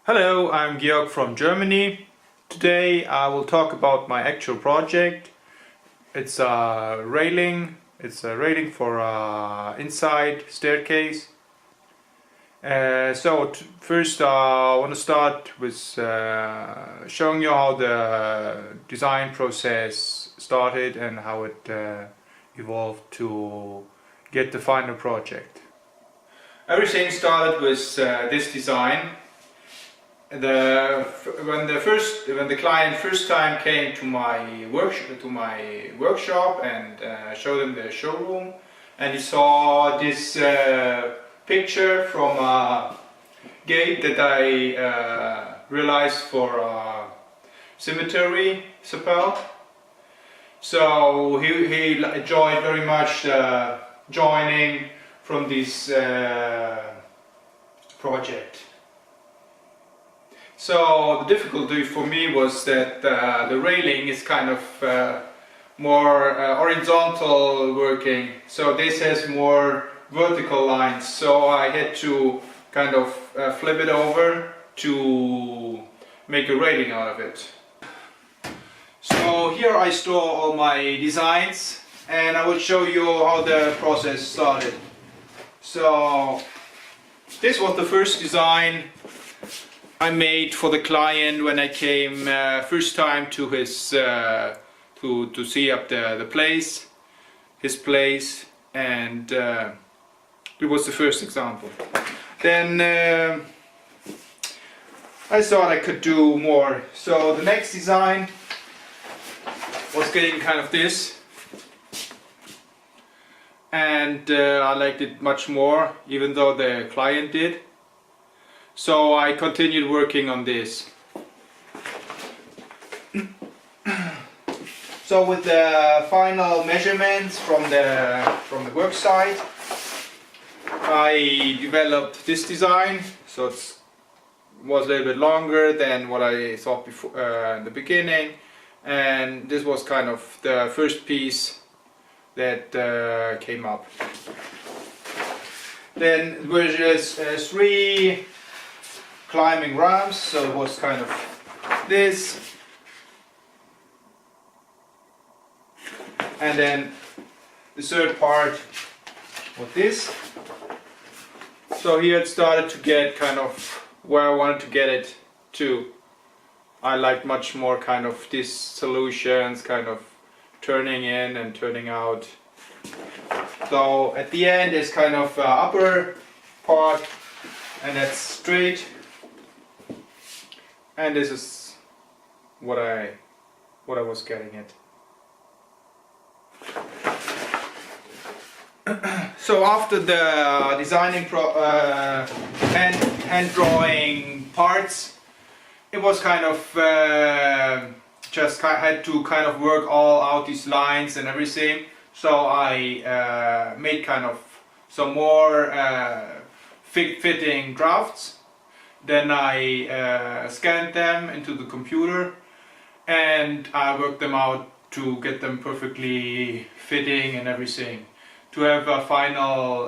Hello, I'm Georg from Germany. Today I will talk about my actual project. It's a railing. It's a railing for inside staircase. First I want to start with showing you how the design process started and how it evolved to get the final project. Everything started with this design. When the client first time came to my workshop and showed him the showroom, and he saw this picture from a gate that I realized for a cemetery support. So he enjoyed very much joining from this project. So the difficulty for me was that the railing is kind of more horizontal working, so this has more vertical lines, so I had to kind of flip it over to make a railing out of it. So here I store all my designs and I will show you how the process started. So this was the first design I made for the client when I came first time to his to see up the place, his place, and it was the first example. Then I thought I could do more. So the next design was getting kind of this, and I liked it much more, even though the client did. So I continued working on this. So with the final measurements from the work site, I developed this design. So it was a little bit longer than what I thought before in the beginning, and this was kind of the first piece that came up. Then there were just three climbing ramps, so it was kind of this, and then the third part was this. So here it started to get kind of where I wanted to get it to. I liked much more kind of these solutions, kind of turning in and turning out. So at the end is kind of upper part, and that's straight. And this is what I was getting at. So after the designing hand drawing parts, it was kind of had to kind of work all out these lines and everything. So I made kind of some more fitting drafts. Then I scanned them into the computer and I worked them out to get them perfectly fitting and everything, to have a final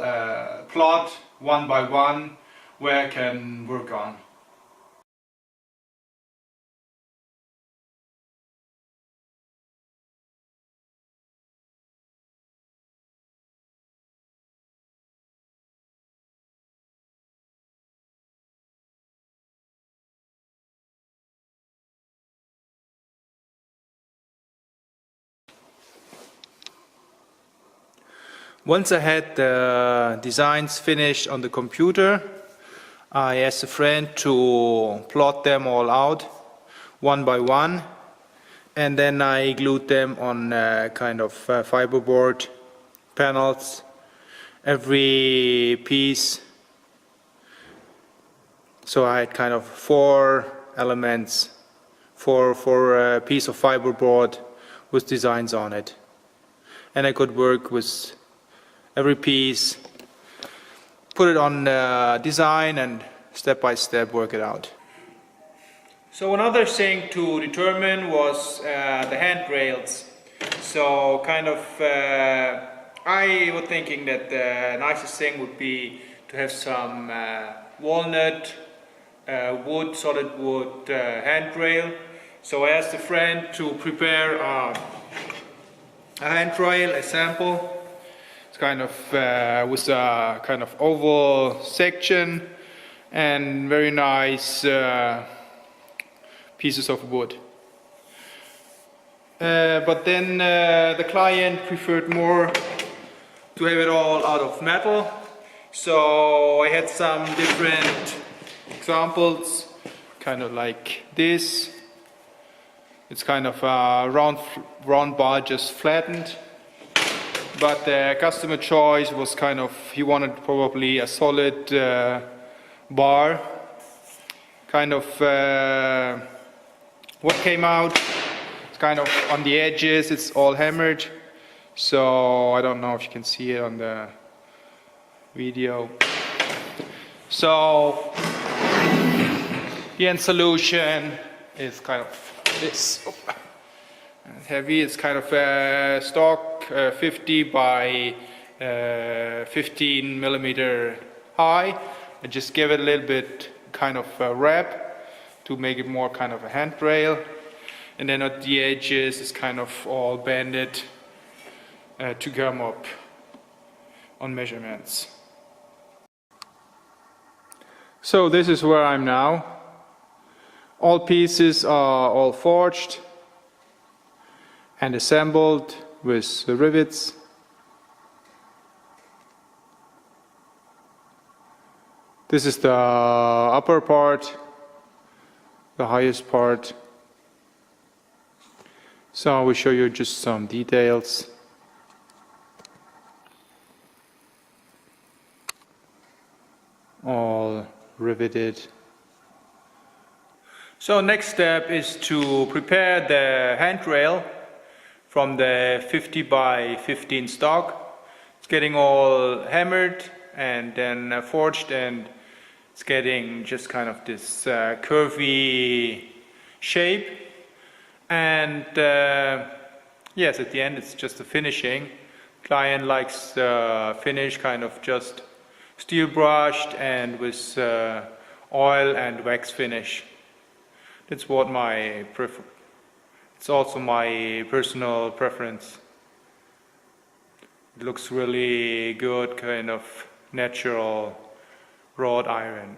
plot one by one where I can work on. Once I had the designs finished on the computer, I asked a friend to plot them all out one by one, and then I glued them on kind of fiberboard panels, every piece. So I had kind of 4 elements, for a piece of fiberboard with designs on it, and I could work with every piece, put it on design, and step by step work it out. So another thing to determine was the handrails. So kind of I was thinking that the nicest thing would be to have some walnut wood, solid wood handrail. So I asked a friend to prepare a handrail, a sample. It's kind of with a kind of oval section and very nice pieces of wood. But then the client preferred more to have it all out of metal. So I had some different examples, kind of like this. It's kind of a round bar just flattened. But the customer choice was kind of, he wanted probably a solid bar. Kind of what came out, it's kind of on the edges, it's all hammered. So I don't know if you can see it on the video. So the end solution is kind of this. Heavy, it's kind of a stock 50 by 15 millimeter high. I just give it a little bit kind of a wrap to make it more kind of a handrail, and then at the edges it's kind of all banded to come up on measurements. So this is where I'm now. All pieces are all forged and assembled with the rivets. This is the upper part, the highest part. So I will show you just some details. All riveted. So next step is to prepare the handrail from the 50 by 15 stock. It's getting all hammered and then forged, and it's getting just kind of this curvy shape. And yes, at the end it's just the finishing. Client likes the finish kind of just steel brushed and with oil and wax finish. That's what my it's also my personal preference. It looks really good, kind of natural wrought iron.